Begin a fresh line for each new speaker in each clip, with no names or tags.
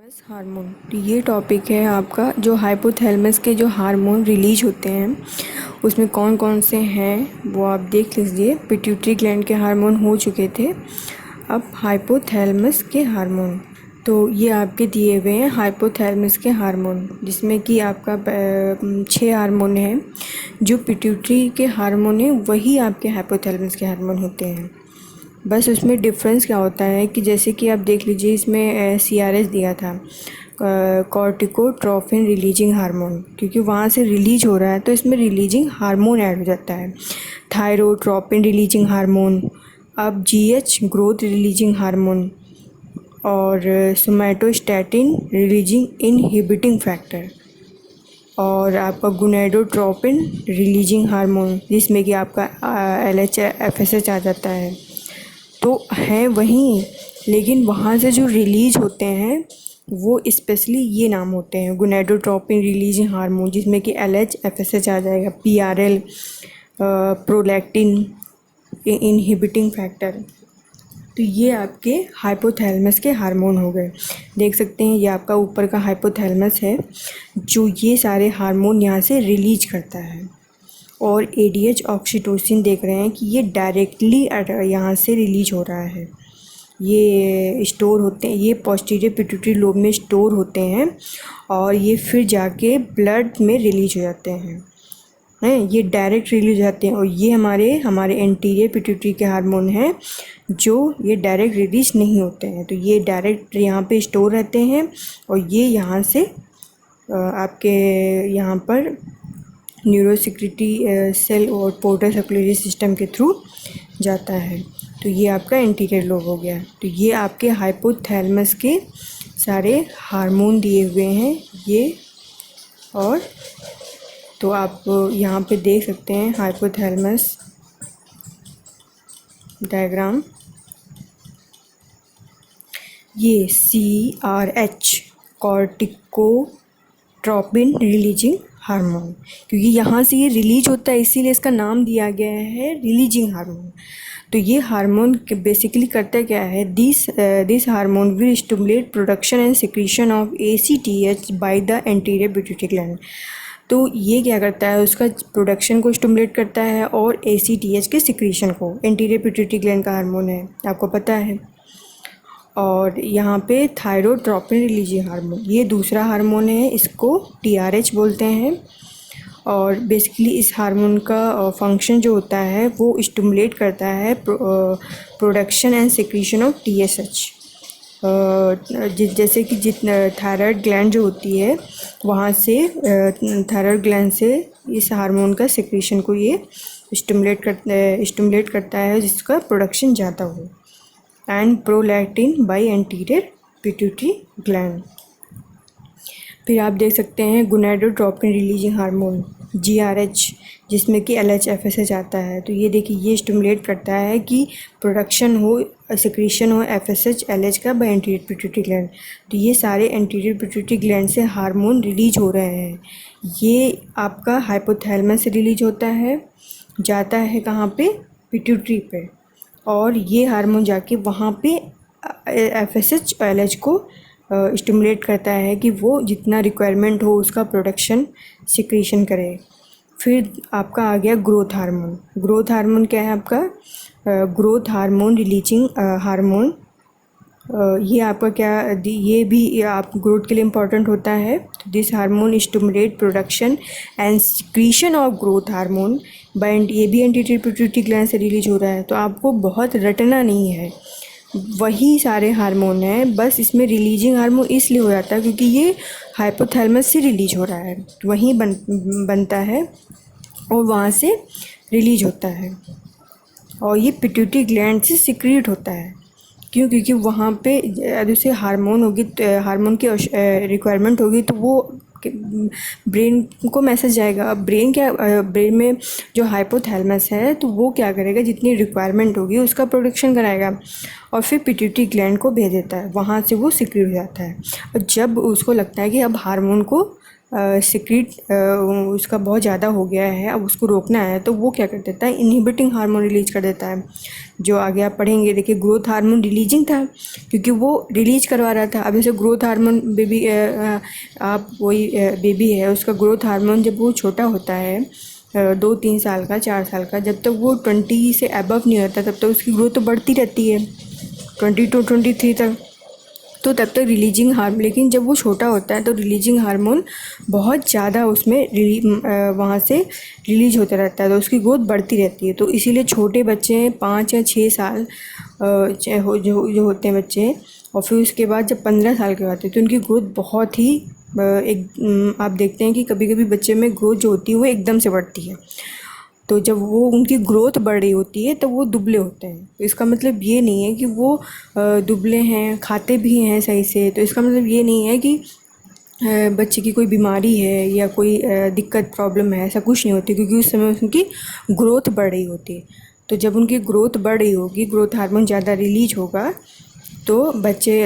Hypothalamus hormone. तो ये topic है आपका, जो हाइपोथैलेमस के जो हार्मोन रिलीज होते हैं उसमें कौन कौन से हैं वो आप देख लीजिए। पिट्यूटरी ग्लैंड के हार्मोन हो चुके थे, अब हाइपोथैलेमस के हार्मोन। तो ये आपके दिए हुए हैं हाइपोथैलेमस के हार्मोन, जिसमें कि आपका 6 हार्मोन हैं। जो पिट्यूटरी के हार्मोन हैं वही आपके हाइपोथैलेमस के हार्मोन होते हैं। बस उसमें डिफरेंस क्या होता है कि जैसे कि आप देख लीजिए, इसमें CRS दिया था, कॉर्टिकोट्रोपिन रिलीजिंग हार्मोन, क्योंकि वहाँ से रिलीज हो रहा है तो इसमें रिलीजिंग हार्मोन ऐड हो जाता है। थायरोट्रोपिन रिलीजिंग हार्मोन, अब GH ग्रोथ रिलीजिंग हार्मोन, और सोमैटोस्टैटिन रिलीजिंग इनहिबिटिंग फैक्टर, और आपका गोनेडोट्रोपिन रिलीजिंग हार्मोन, जिसमें कि आपका LH FSH आ जाता है। तो है वहीं, लेकिन वहाँ से जो रिलीज होते हैं वो स्पेशली ये नाम होते हैं गोनेडोट्रोपिन रिलीजिंग हार्मोन, जिसमें कि LH FSH आ जाएगा, PRL प्रोलैक्टिन इनहिबिटिंग फैक्टर। तो ये आपके हाइपोथैलेमस के हार्मोन हो गए। देख सकते हैं ये आपका ऊपर का हाइपोथैलेमस है, जो ये सारे हार्मोन यहाँ से रिलीज करता है। और ADH ऑक्सीटोसिन देख रहे हैं कि ये डायरेक्टली यहाँ से रिलीज हो रहा है। ये स्टोर होते हैं, ये पोस्टीरियर पिट्यूटरी लोब में स्टोर होते हैं और ये फिर जाके ब्लड में रिलीज हो जाते हैं। ये डायरेक्ट रिलीज हो जाते हैं। और ये हमारे एंटीरियर पिट्यूटरी के हार्मोन हैं, जो ये डायरेक्ट रिलीज नहीं होते हैं। तो ये डायरेक्ट यहाँ पे स्टोर रहते हैं और ये यहाँ से आपके यहाँ पर न्यूरोसिक्रेटरी सेल और पोर्टल सर्कुलेटरी सिस्टम के थ्रू जाता है। तो ये आपका एंटीरियर लोब हो गया। तो ये आपके हाइपोथैलेमस के सारे हार्मोन दिए हुए हैं ये। और तो आप यहाँ पे देख सकते हैं हाइपोथैलेमस डायग्राम, ये CRH कॉर्टिकोट्रोपिन रिलीजिंग हार्मोन, क्योंकि यहाँ से ये रिलीज होता है इसीलिए इसका नाम दिया गया है रिलीजिंग हार्मोन। तो ये हार्मोन बेसिकली करता क्या है, this hormone will stimulate production and secretion of ACTH by the anterior pituitary gland. तो ये क्या करता है, उसका प्रोडक्शन को स्टिमुलेट करता है और ACTH के सिक्रीशन को। एंटीरियर पिट्यूटरी ग्लैंड का हार्मोन है, आपको पता है। और यहाँ पे थायरोट्रोपिन रिलीजिंग हार्मोन, ये दूसरा हार्मोन है, इसको TRH बोलते हैं। और बेसिकली इस हार्मोन का फंक्शन जो होता है वो स्टिमुलेट करता है production and secretion of TSH। जैसे कि जितना थायराइड ग्लैंड जो होती है वहाँ से, थायराइड ग्लैंड से इस हार्मोन का सिक्रीशन को ये स्टिमुलेट करता है, जिसका प्रोडक्शन ज़्यादा हो। And prolactin bye anterior pituitary gland. फिर आप देख सकते हैं गोनेडोट्रोपिन रिलीजिंग हार्मोन GRH, जिसमें कि LH FSH आता है। तो ये देखिए, ये स्टिमुलेट करता है कि प्रोडक्शन हो, सिक्रीशन हो FSH LH का बाय एंटीरियर पिट्यूटरी ग्लैंड। तो ये सारे एंटीरियर पिट्यूटरी ग्लैंड से हार्मोन रिलीज हो रहे हैं। ये आपका हाइपोथैलेमस से रिलीज होता है, जाता है कहाँ पे, पिट्यूटरी पे, और ये हार्मोन जाके वहाँ पे FSH LH को स्टिमुलेट करता है कि वो जितना रिक्वायरमेंट हो उसका प्रोडक्शन सिक्रीशन करे। फिर आपका आ गया ग्रोथ हार्मोन। ग्रोथ हार्मोन क्या है आपका, ग्रोथ हार्मोन रिलीजिंग हार्मोन। ये आपका क्या, ये भी आप ग्रोथ के लिए इम्पॉर्टेंट होता है। तो this hormone stimulate production and secretion of growth hormone by, ये भी एंटीरियर पिट्यूटरी ग्लैंड से रिलीज हो रहा है। तो आपको बहुत रटना नहीं है, वही सारे हार्मोन हैं, बस इसमें रिलीजिंग हार्मोन इसलिए हो जाता है क्योंकि ये हाइपोथैलेमस से रिलीज हो रहा है, वहीं बनता है और वहाँ से रिलीज होता है। और ये पिट्यूटरी ग्लैंड से सिक्रीट होता है। क्यों, क्योंकि वहाँ पे यदि उसे हार्मोन होगी, हार्मोन की रिक्वायरमेंट होगी, तो वो ब्रेन को मैसेज जाएगा। अब ब्रेन क्या, ब्रेन में जो हाइपोथैलेमस है तो वो क्या करेगा, जितनी रिक्वायरमेंट होगी उसका प्रोडक्शन कराएगा और फिर पिट्यूटरी ग्लैंड को भेज देता है, वहाँ से वो सिक्रीट हो जाता है। और जब उसको लगता है कि अब हार्मोन को सिक्रीट उसका बहुत ज़्यादा हो गया है, अब उसको रोकना है, तो वो क्या कर देता है, इनहिबिटिंग हार्मोन रिलीज कर देता है। जो आगे आप पढ़ेंगे, देखिए ग्रोथ हार्मोन रिलीजिंग था क्योंकि वो रिलीज करवा रहा था। अब जैसे ग्रोथ हार्मोन बेबी, आप वही बेबी है, उसका ग्रोथ हार्मोन जब वो छोटा होता है 2-3 साल का, 4 साल का, जब तक वो 20 से अबव नहीं होता तब तक उसकी ग्रोथ तो बढ़ती रहती है 22-23 तक, तो तब तक रिलीजिंग हार्मोन, लेकिन जब वो छोटा होता है तो रिलीजिंग हार्मोन बहुत ज़्यादा उसमें वहाँ से रिलीज होता रहता है, तो उसकी ग्रोथ बढ़ती रहती है। तो इसीलिए छोटे बच्चे 5 या 6 साल जो होते हैं बच्चे, और फिर उसके बाद जब 15 साल के होते हैं तो उनकी ग्रोथ बहुत ही आप देखते हैं कि कभी कभी बच्चे में ग्रोथ जो होती है वो एकदम से बढ़ती है। तो जब वो उनकी ग्रोथ बढ़ रही होती है तो वो दुबले होते हैं। तो इसका मतलब ये नहीं है कि वो दुबले हैं, खाते भी हैं सही से, तो इसका मतलब ये नहीं है कि बच्चे की कोई बीमारी है या कोई दिक्कत प्रॉब्लम है, ऐसा कुछ नहीं होती, क्योंकि उस समय उनकी ग्रोथ बढ़ रही होती है। तो जब उनकी ग्रोथ बढ़ रही होगी, ग्रोथ हार्मोन ज़्यादा रिलीज होगा, तो बच्चे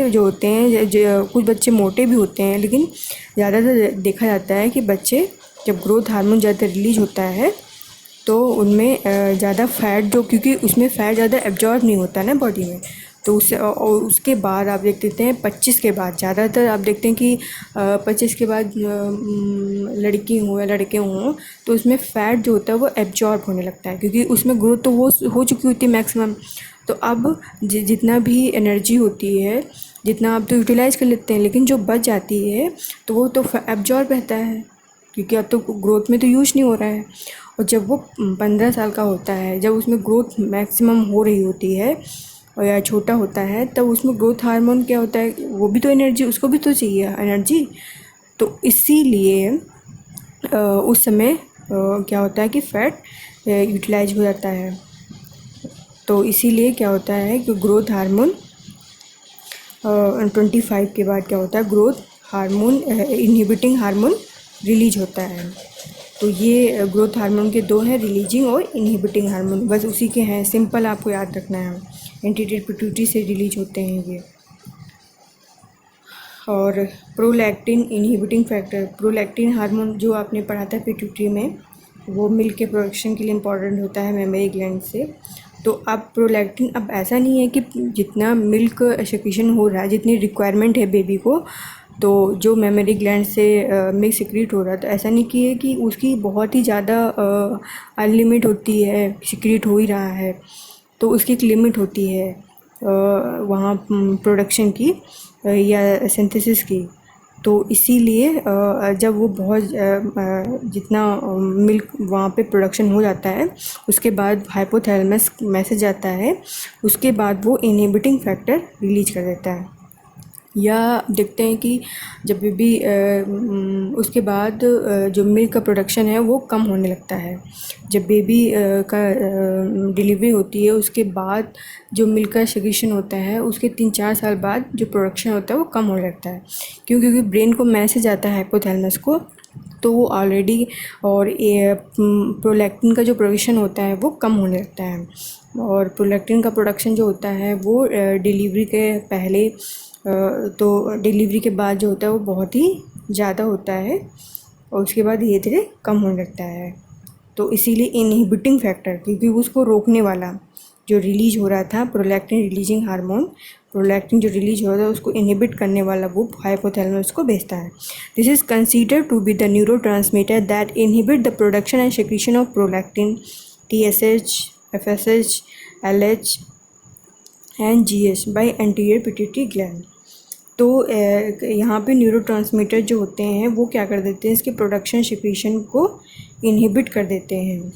जो होते हैं, कुछ बच्चे मोटे भी होते हैं, लेकिन ज़्यादातर देखा जाता है कि बच्चे जब ग्रोथ हार्मोन ज़्यादा रिलीज होता है तो उनमें ज़्यादा फ़ैट, जो क्योंकि उसमें फ़ैट ज़्यादा एब्जॉर्ब नहीं होता ना बॉडी में, तो उससे और उसके बाद आप देखते हैं 25 के बाद, ज़्यादातर आप देखते हैं कि 25 के बाद लड़की हो या लड़के हों तो उसमें फ़ैट जो होता है वो एब्जॉर्ब होने लगता है, क्योंकि उसमें ग्रोथ तो वो हो चुकी होती है मैक्सिमम। तो अब जितना भी एनर्जी होती है, जितना आप तो यूटिलाइज़ कर लेते हैं, लेकिन जो बच जाती है तो वो तो एब्जॉर्ब रहता है, क्योंकि अब तो ग्रोथ में तो यूज नहीं हो रहा है। और जब वो 15 साल का होता है, जब उसमें ग्रोथ मैक्सिमम हो रही होती है और या छोटा होता है, तब उसमें ग्रोथ हार्मोन क्या होता है, वो भी तो एनर्जी, उसको भी तो चाहिए एनर्जी। तो इसीलिए उस समय क्या होता है कि फ़ैट यूटिलाइज हो जाता है। तो इसीलिए क्या होता है कि ग्रोथ हार्मोन 25 के बाद क्या होता है, growth hormone inhibiting hormone release होता है। तो ये ग्रोथ हार्मोन के दो हैं, रिलीजिंग और इनहिबिटिंग हार्मोन, बस उसी के हैं, सिंपल आपको याद रखना है। एंटीरियर पिट्यूटरी से रिलीज होते हैं ये। और prolactin inhibiting factor, prolactin hormone जो आपने पढ़ा था पिट्यूटरी में, वो मिल्क के प्रोडक्शन के लिए इम्पॉर्टेंट होता है मेमरी ग्लैंड से। तो अब प्रोलैक्टिन, अब ऐसा नहीं है कि जितना मिल्क सेक्रीशन हो रहा है, जितनी रिक्वायरमेंट है बेबी को, तो जो मेमरी ग्लैंड से मिल्क सिक्रीट हो रहा है, तो ऐसा नहीं कि उसकी बहुत ही ज़्यादा अनलिमिट होती है, सिक्रीट हो ही रहा है, तो उसकी एक लिमिट होती है वहाँ प्रोडक्शन की या सिंथेसिस की। तो इसीलिए जब वो बहुत जितना मिल्क वहाँ पे प्रोडक्शन हो जाता है, उसके बाद हाइपोथैलेमस मैसेज आता है, उसके बाद वो इनहिबिटिंग फैक्टर रिलीज कर देता है। या देखते हैं कि जब बेबी उसके बाद जो मिल्क का प्रोडक्शन है वो कम होने लगता है। जब बेबी का डिलीवरी होती है, उसके बाद जो मिल्क का सेक्रीशन होता है, उसके 3-4 साल बाद जो प्रोडक्शन होता है वो कम होने लगता है। क्योंकि ब्रेन को मैसेज आता है हाइपोथैलेमस को, तो वो ऑलरेडी, और प्रोलैक्टिन का जो प्रोडक्शन होता है वो कम होने लगता है। और प्रोलैक्टिन का प्रोडक्शन जो होता है वो डिलीवरी के पहले तो डिलीवरी के बाद जो होता है वो बहुत ही ज़्यादा होता है, और उसके बाद धीरे धीरे कम होने लगता है। तो इसीलिए इनहिबिटिंग फैक्टर, क्योंकि उसको रोकने वाला जो रिलीज हो रहा था प्रोलैक्टिन रिलीजिंग हार्मोन, प्रोलैक्टिन जो रिलीज हो रहा था उसको इनहिबिट करने वाला वो हाइपोथैलेमस को भेजता है। This is considered to be the neurotransmitter that inhibit the production and secretion of prolactin, TSH, FSH, LH and GH by anterior pituitary gland. तो यहाँ पे न्यूरोट्रांसमीटर जो होते हैं वो क्या कर देते हैं, इसके प्रोडक्शन सिक्रीशन को इनहिबिट कर देते हैं।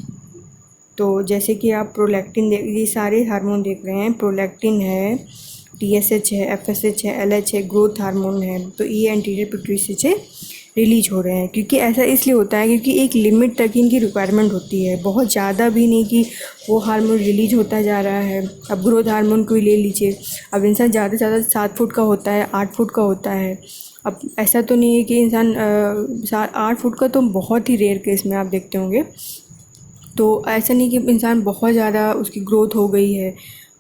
तो जैसे कि आप प्रोलैक्टिन ये सारे हार्मोन देख रहे हैं, प्रोलैक्टिन है, TSH है, FSH है, LH है, ग्रोथ हार्मोन है, तो ये एंटीरियर पिट्यूटरी से रिलीज हो रहे हैं। क्योंकि ऐसा इसलिए होता है क्योंकि एक लिमिट तक इनकी रिक्वायरमेंट होती है, बहुत ज़्यादा भी नहीं कि वो हार्मोन रिलीज होता जा रहा है। अब ग्रोथ हार्मोन को ही ले लीजिए, अब इंसान ज़्यादा से ज़्यादा 7 फुट का होता है, 8 फुट का होता है। अब ऐसा तो नहीं है कि इंसान 8 फुट का, तो बहुत ही रेयर केस में आप देखते होंगे। तो ऐसा नहीं कि इंसान बहुत ज़्यादा उसकी ग्रोथ हो गई है,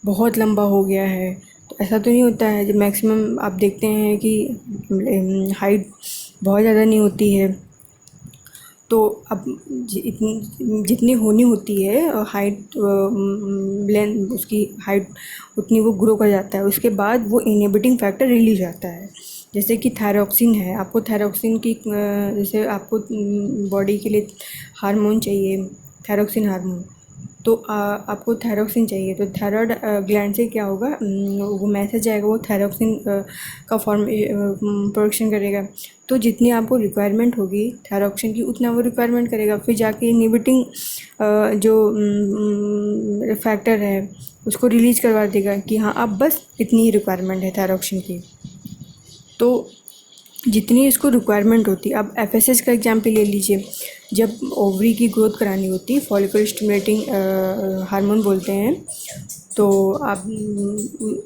बहुत लंबा हो गया है, तो ऐसा तो नहीं होता है। जब मैक्सिमम आप देखते हैं कि हाइट बहुत ज़्यादा नहीं होती है। तो अब जितनी होनी होती है हाइट, लेंथ उसकी हाइट, उतनी वो ग्रो कर जाता है। उसके बाद वो इनहिबिटिंग फैक्टर रिलीज आता है। जैसे कि थायरॉक्सिन है, आपको थायरॉक्सिन की जैसे आपको बॉडी के लिए हार्मोन चाहिए, थायरॉक्सिन हार्मोन, तो आपको थायरॉक्सिन चाहिए, तो थायराइड ग्लैंड से क्या होगा, वो मैसेज आएगा, वो थायरॉक्सिन का फॉर्म प्रोडक्शन करेगा। तो जितनी आपको रिक्वायरमेंट होगी थायरॉक्सिन की, उतना वो रिक्वायरमेंट करेगा। फिर जाके इनहिबिटिंग जो फैक्टर है उसको रिलीज करवा देगा कि हाँ अब बस इतनी ही रिक्वायरमेंट है थायरॉक्सिन की। तो जितनी इसको रिक्वायरमेंट होती है, अब एफएसएच का एग्जाम्पल ले लीजिए। जब ओवरी की ग्रोथ करानी होती है, फॉलिकल स्टिमुलेटिंग हार्मोन बोलते हैं, तो आप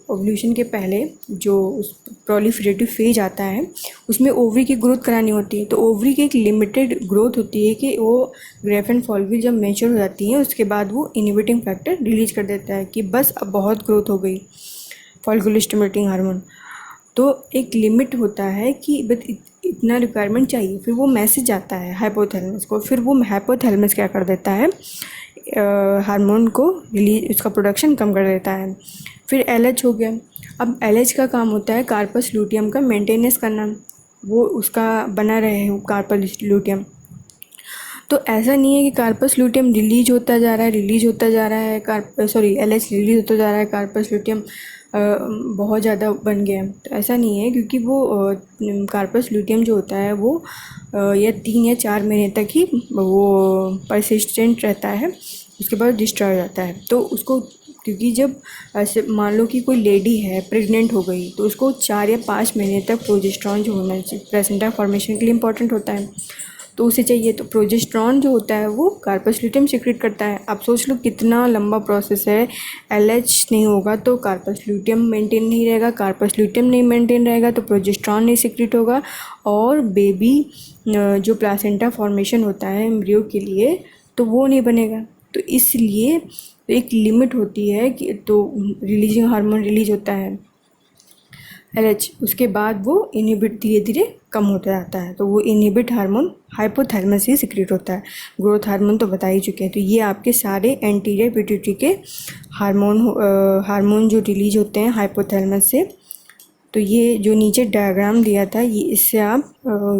ओवल्यूशन के पहले जो उस प्रोलिफरेटिव फेज आता है उसमें ओवरी की ग्रोथ करानी होती है। तो ओवरी की एक लिमिटेड ग्रोथ होती है कि वो ग्रेफेन फॉलिकल जब मैच्योर हो जाती है उसके बाद वो इनहिबिटिंग फैक्टर रिलीज कर देता है कि बस अब बहुत ग्रोथ हो गई, फॉलिकल स्टिमुलेटिंग हार्मोन। तो एक लिमिट होता है कि बस इतना रिक्वायरमेंट चाहिए। फिर वो मैसेज आता है हाइपोथैलेमस को, फिर वो हाइपोथैलेमस क्या कर देता है, हार्मोन को रिलीज, उसका प्रोडक्शन कम कर देता है। फिर एलएच हो गया। अब एलएच का काम होता है कार्पस लूटियम का मेंटेनेंस करना, वो उसका बना रहे कार्पस लूटियम। तो ऐसा नहीं है कि कार्पस लूटियम रिलीज होता जा रहा है, रिलीज होता जा रहा है, एलएच रिलीज होता जा रहा है, कार्पस लूटियम बहुत ज़्यादा बन गया है। तो ऐसा नहीं है, क्योंकि वो कार्पस लूटियम जो होता है वो या 3 या 4 महीने तक ही वो परसिस्टेंट रहता है, उसके बाद डिस्ट्रॉय हो जाता है। तो उसको, क्योंकि जब ऐसे मान लो कि कोई लेडी है प्रेग्नेंट हो गई, तो उसको 4 या 5 महीने तक प्रोजेस्टेरॉन जो होना चाहिए प्लेसेंटा फॉर्मेशन के लिए इंपॉर्टेंट होता है, तो उसे चाहिए। तो प्रोजेस्टेरॉन जो होता है वो कार्पस ल्यूटियम सिक्रेट करता है। आप सोच लो कितना लंबा प्रोसेस है। एलएच नहीं होगा तो कार्पस ल्यूटियम मेंटेन नहीं रहेगा, कार्पस ल्यूटियम नहीं मेंटेन रहेगा तो प्रोजेस्टेरॉन नहीं सिक्रेट होगा, और बेबी जो प्लासेंटा फॉर्मेशन होता है एम्ब्रियो के लिए, तो वो नहीं बनेगा। तो इसलिए एक लिमिट होती है कि तो रिलीजिंग हार्मोन रिलीज होता है एलएच, उसके बाद वो इनहिबिट धीरे धीरे कम होता जाता है। तो वो इनहिबिट हार्मोन हाइपोथैलेमस से सिक्रेट होता है। ग्रोथ हार्मोन तो बता ही चुके हैं। तो ये आपके सारे एंटीरियर पिट्यूटरी के हार्मोन जो रिलीज होते हैं हाइपोथैलेमस से। तो ये जो नीचे डायग्राम दिया था, ये इससे आप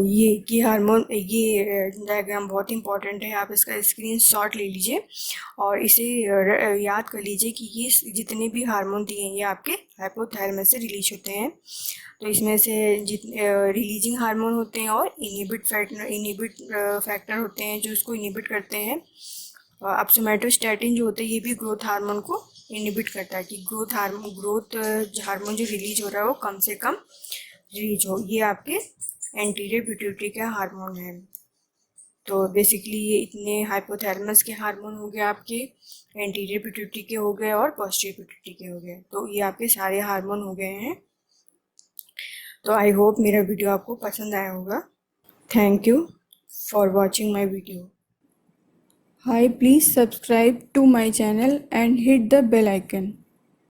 ये हार्मोन, ये डायग्राम बहुत इंपॉर्टेंट है, आप इसका स्क्रीनशॉट ले लीजिए और इसे याद कर लीजिए कि ये जितने भी हार्मोन दिए हैं ये आपके हाइपोथैलेमस से रिलीज होते हैं। तो इसमें से जितने रिलीजिंग हार्मोन होते हैं और इनहिबिट फैक्टर होते हैं जो इसको इनहिबिट करते हैं। अब सोमैटोस्टैटिन जो होता है ये भी ग्रोथ हार्मोन को इनहिबिट करता है कि ग्रोथ हार्मोन जो रिलीज हो रहा है वो कम से कम रिलीज हो। ये आपके एंटीरियर पिट्यूटरी के हार्मोन हैं। तो बेसिकली ये इतने हाइपोथैलेमस के हार्मोन हो गए, आपके एंटीरियर पिट्यूटरी के हो गए और पोस्टीरियर पिट्यूटरी के हो गए। तो ये आपके सारे हार्मोन हो गए हैं। तो आई होप मेरा वीडियो आपको पसंद आया होगा। Thank you for watching my video. Hi, please subscribe to my channel and hit the bell icon.